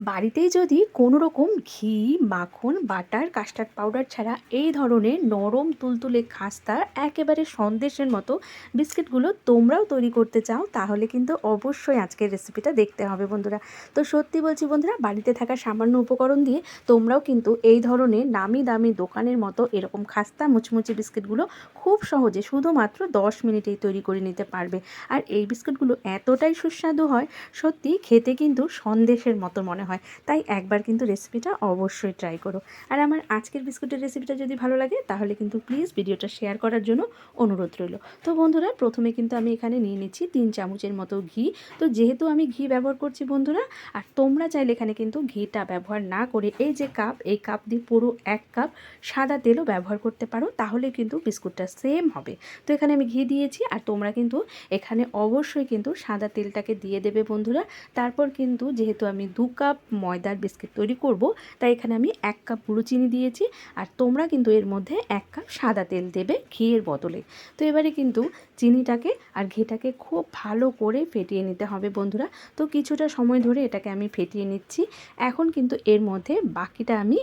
বাড়িতেই যদি কোনো রকম ঘি, মাখন, বাটার, কাস্টার্ড পাউডার ছাড়া এই ধরনের নরম তুলতুলে খাস্তা একেবারে সন্দেশের মতো বিস্কিটগুলো তোমরাও তৈরি করতে চাও, তাহলে কিন্তু অবশ্যই আজকের রেসিপিটা দেখতে হবে বন্ধুরা। তো সত্যি বলছি বন্ধুরা, বাড়িতে থাকা সামান্য উপকরণ দিয়ে তোমরাও কিন্তু এই ধরনের নামি দামি দোকানের মতো এরকম খাস্তা মুচমুচে বিস্কিটগুলো খুব সহজে শুধুমাত্র 10 মিনিটেই তৈরি করে নিতে পারবে। আর এই বিস্কুটগুলো এতটাই সুস্বাদু হয়, সত্যি খেতে কিন্তু সন্দেশের মতো মনে হয়। তাই একবার কিন্তু রেসিপিটা অবশ্যই ট্রাই করো। আর আমার আজকের বিস্কুটের রেসিপিটা যদি ভালো লাগে তাহলে কিন্তু প্লিজ ভিডিওটা শেয়ার করার জন্য অনুরোধ রইল। তো বন্ধুরা, প্রথমে কিন্তু আমি এখানে নিয়ে নিচ্ছি 3 চামচের মতো ঘি। তো যেহেতু আমি ঘি ব্যবহার করছি বন্ধুরা, আর তোমরা চাইলে এখানে কিন্তু ঘিটা ব্যবহার না করে এই যে কাপ, এই কাপ দিয়ে পুরো 1 কাপ সাদা তেলও ব্যবহার করতে পারো, তাহলে কিন্তু বিস্কুটটা সেম হবে। তো এখানে আমি ঘি দিয়েছি, আর তোমরা কিন্তু এখানে অবশ্যই কিন্তু সাদা তেলটাকে দিয়ে দেবে বন্ধুরা। তারপর কিন্তু যেহেতু আমি 2 কাপ ময়দার বিস্কিট তৈরি করব, তাই এখানে আমি 1 কাপ গুঁড়ো চিনি দিয়েছি, আর তোমরা কিন্তু এর মধ্যে 1 কাপ সাদা তেল দেবে ঘিয়ের বদলে। তো এবারে কিন্তু চিনিটাকে আর ঘিটাকে খুব ভালো করে ফেটিয়ে নিতে হবে বন্ধুরা। তো কিছুটা সময় ধরে এটাকে আমি ফেটিয়ে নিচ্ছি। এখন কিন্তু এর মধ্যে বাকিটা আমি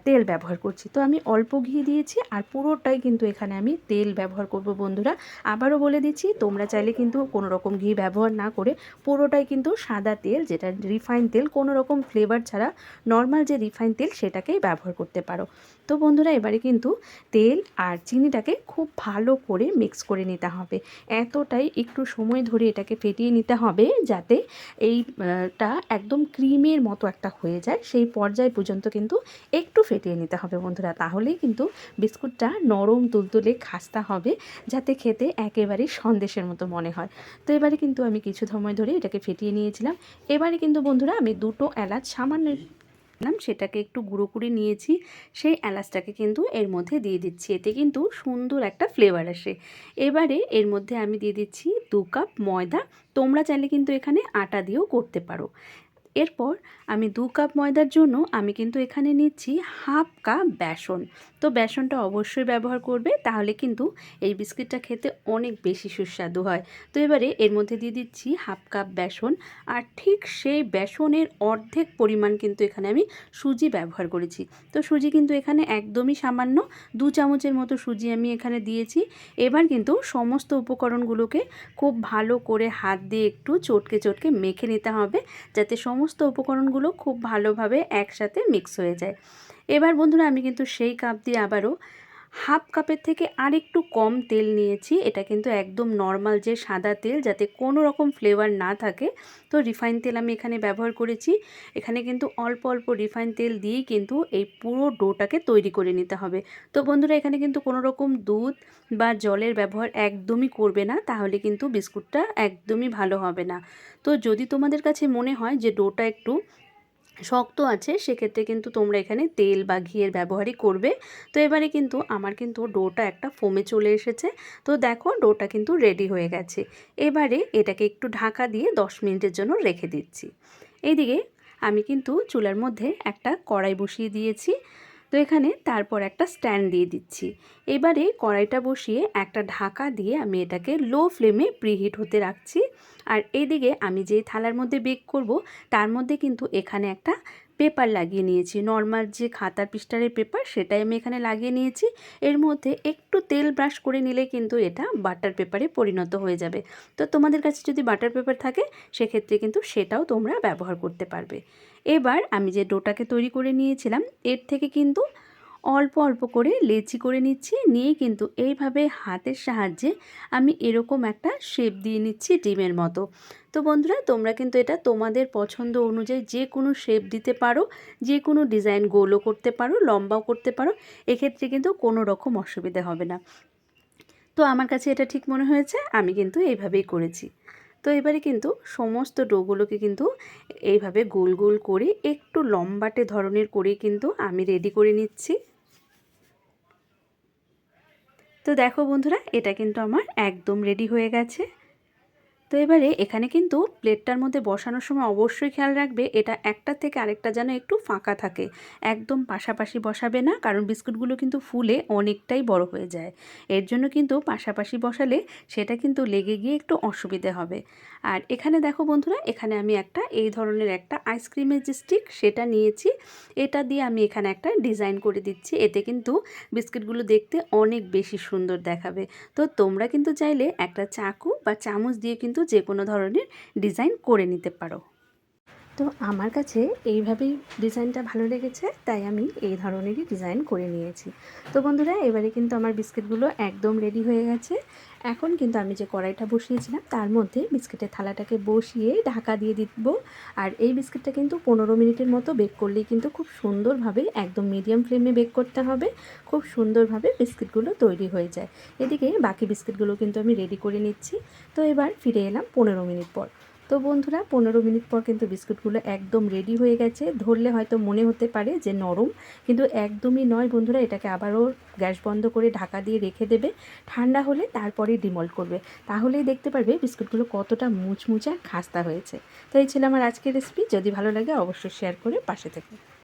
তেল ব্যবহার করছি। তো আমি অল্প ঘি দিয়েছি, আর পুরোটাই কিন্তু এখানে আমি তেল ব্যবহার করব বন্ধুরা। আবারও বলে দিচ্ছি, তোমরা চাইলে কিন্তু কোনো রকম ঘি ব্যবহার না করে পুরোটাই কিন্তু সাদা তেল, যেটা রিফাইন তেল, কোনো রকম ফ্লেভার ছাড়া নর্মাল যে রিফাইন তেল সেটাকেই ব্যবহার করতে পারো। তো বন্ধুরা, এবারে কিন্তু তেল আর চিনিটাকে খুব ভালো করে মিক্স করে নিতে হবে। এতটাই একটু সময় ধরে এটাকে ফেটিয়ে নিতে হবে যাতে এইটা একদম ক্রিমের মতো একটা হয়ে যায়, সেই পর্যায় পর্যন্ত কিন্তু একটু ফেটিয়ে নিতে হবে বন্ধুরা। তাহলেই কিন্তু বিস্কুটটা নরম তুলতুলে খাস্তা হবে, যাতে খেতে একেবারেই সন্দেশের মতো মনে হয়। তো এবারে কিন্তু আমি কিছু সময় ধরে এটাকে ফেটিয়ে নিয়েছিলাম। এবারে কিন্তু বন্ধুরা আমি 2টো এলাচ সামান্য সেটাকে একটু গুঁড়ো করে নিয়েছি, সেই এলাচটাকে কিন্তু এর মধ্যে দিয়ে দিচ্ছি। এতে কিন্তু সুন্দর একটা ফ্লেভার আসে। এবারে এর মধ্যে আমি দিয়ে দিচ্ছি 2 কাপ ময়দা। তোমরা চাইলে কিন্তু এখানে আটা দিয়েও করতে পারো। এরপর আমি 2 কাপ ময়দার জন্য আমি কিন্তু এখানে নিচ্ছি হাফ কাপ বেসন। তো বেসনটা অবশ্যই ব্যবহার করবে, তাহলে কিন্তু এই বিস্কিটটা খেতে অনেক বেশি সুস্বাদু হয়। তো এবারে এর মধ্যে দিয়ে দিচ্ছি হাফ কাপ বেসন, আর ঠিক সেই বেসনের অর্ধেক পরিমাণ কিন্তু এখানে আমি সুজি ব্যবহার করেছি। তো সুজি কিন্তু এখানে একদমই সামান্য 2 চামচের মতো সুজি আমি এখানে দিয়েছি। এবার কিন্তু সমস্ত উপকরণগুলোকে খুব ভালো করে হাত দিয়ে একটু চটকে চটকে মেখে নিতে হবে, যাতে সমস্ত উপকরণগুলো খুব ভালোভাবে একসাথে মিক্স হয়ে যায়। এবার বন্ধুরা, আমি কিন্তু সেই কাপ দিয়ে আবারও হাফ কাপের থেকে আরেকটু কম তেল নিয়েছি। এটা কিন্তু একদম নর্মাল যে সাদা তেল, যাতে কোনো রকম ফ্লেভার না থাকে। তো রিফাইন তেল আমি এখানে ব্যবহার করেছি। এখানে কিন্তু অল্প অল্প রিফাইন তেল দিয়েই কিন্তু এই পুরো ডোটাকে তৈরি করে নিতে হবে। তো বন্ধুরা, এখানে কিন্তু কোনো রকম দুধ বা জলের ব্যবহার একদমই করবে না, তাহলে কিন্তু বিস্কুটটা একদমই ভালো হবে না। তো যদি তোমাদের কাছে মনে হয় যে ডোটা একটু শক্ত আছে, সেক্ষেত্রে কিন্তু তোমরা এখানে তেল বা ঘিয়ের ব্যবহারই করবে। তো এবারে কিন্তু আমার কিন্তু ডোটা একটা ফোমে চলে এসেছে। তো দেখো, ডোটা কিন্তু রেডি হয়ে গেছে। এবারে এটাকে একটু ঢাকা দিয়ে 10 মিনিটের জন্য রেখে দিচ্ছি। এইদিকে আমি কিন্তু চুলার মধ্যে একটা কড়াই বসিয়ে দিয়েছি। তো এখানে তারপর একটা স্ট্যান্ড দিয়ে দিচ্ছি। এবারে কড়াইটা বসিয়ে একটা ঢাকা দিয়ে আমি এটাকে লো ফ্লেমে প্রিহিট হতে রাখছি। আর এইদিকে আমি যে থালার মধ্যে বেক করব, তার মধ্যে কিন্তু এখানে একটা পেপার লাগিয়ে নিয়েছি। নর্মাল যে খাতার পিস্টারের পেপার, সেটাই আমি এখানে লাগিয়ে নিয়েছি। এর মধ্যে একটু তেল ব্রাশ করে নিলে কিন্তু এটা বাটার পেপারে পরিণত হয়ে যাবে। তো তোমাদের কাছে যদি বাটার পেপার থাকে, সেক্ষেত্রে কিন্তু সেটাও তোমরা ব্যবহার করতে পারবে। এবার আমি যে ডোটাকে তৈরি করে নিয়েছিলাম, এর থেকে কিন্তু অল্প অল্প করে লেচি করে নিচ্ছি। নিয়ে কিন্তু এইভাবে হাতের সাহায্যে আমি এরকম একটা শেপ দিয়ে নিচ্ছি ডিমের মতো। তো বন্ধুরা, তোমরা কিন্তু এটা তোমাদের পছন্দ অনুযায়ী যে কোনো শেপ দিতে পারো, যে কোনো ডিজাইন গোলও করতে পারো, লম্বাও করতে পারো। এক্ষেত্রে কিন্তু কোনো রকম অসুবিধা হবে না। তো আমার কাছে এটা ঠিক মনে হয়েছে, আমি কিন্তু এইভাবেই করেছি। তো এবারে কিন্তু সমস্ত ডোগুলোকে কিন্তু এইভাবে গোল গোল করে একটু লম্বাটে ধরনের করে কিন্তু আমি রেডি করে নিচ্ছি। তো দেখো বন্ধুরা, এটা কিন্তু আমার একদম রেডি হয়ে গেছে। তো এবারে এখানে কিন্তু প্লেটটার মধ্যে বসানোর সময় অবশ্যই খেয়াল রাখবে এটা একটা থেকে আরেকটা যেন একটু ফাঁকা থাকে, একদম পাশাপাশি বসাবে না, কারণ বিস্কুটগুলো কিন্তু ফুলে অনেকটাই বড় হয়ে যায়। এর জন্য কিন্তু পাশাপাশি বসালে সেটা কিন্তু লেগে গিয়ে একটু অসুবিধে হবে। আর এখানে দেখো বন্ধুরা, এখানে আমি একটা এই ধরনের একটা আইসক্রিমের যে স্টিক সেটা নিয়েছি, এটা দিয়ে আমি এখানে একটা ডিজাইন করে দিচ্ছি। এতে কিন্তু বিস্কিটগুলো দেখতে অনেক বেশি সুন্দর দেখাবে। তো তোমরা কিন্তু চাইলে একটা চাকু বা চামচ দিয়ে কিন্তু যে কোনো ধরনের ডিজাইন করে নিতে পারো। তো আমার কাছে এইভাবেই ডিজাইনটা ভালো লেগেছে, তাই আমি এই ধরনেরই ডিজাইন করে নিয়েছি। তো বন্ধুরা, এবারে কিন্তু আমার বিস্কিটগুলো একদম রেডি হয়ে গেছে। এখন কিন্তু আমি যে কড়াইটা বসিয়েছিলাম তার মধ্যে বিস্কিটের থালাটাকে বসিয়ে ঢাকা দিয়ে দিব। আর এই বিস্কিটটা কিন্তু 15 মিনিটের মতো বেক করলেই কিন্তু খুব সুন্দরভাবে একদম মিডিয়াম ফ্লেমে বেক করতে হবে, খুব সুন্দরভাবে বিস্কিটগুলো তৈরি হয়ে যায়। এদিকে বাকি বিস্কিটগুলো কিন্তু আমি রেডি করে নিচ্ছি। তো এবার ফিরে এলাম 15 মিনিট পর। তো বন্ধুরা, 15 মিনিট পর কিন্তু বিস্কুটগুলো একদম রেডি হয়ে গেছে। ধরলে হয়তো মনে হতে পারে যে নরম, কিন্তু একদমই নয় বন্ধুরা। এটাকে আবারও গ্যাস বন্ধ করে ঢাকা দিয়ে রেখে দেবে, ঠান্ডা হলে তারপরে ডিমল্ট করবে। তাহলেই দেখতে পারবে বিস্কুটগুলো কতটা মুচমুচে আর খাস্তা হয়েছে। তো এই ছিল আমার আজকের রেসিপি। যদি ভালো লাগে অবশ্যই শেয়ার করে পাশে থেকো।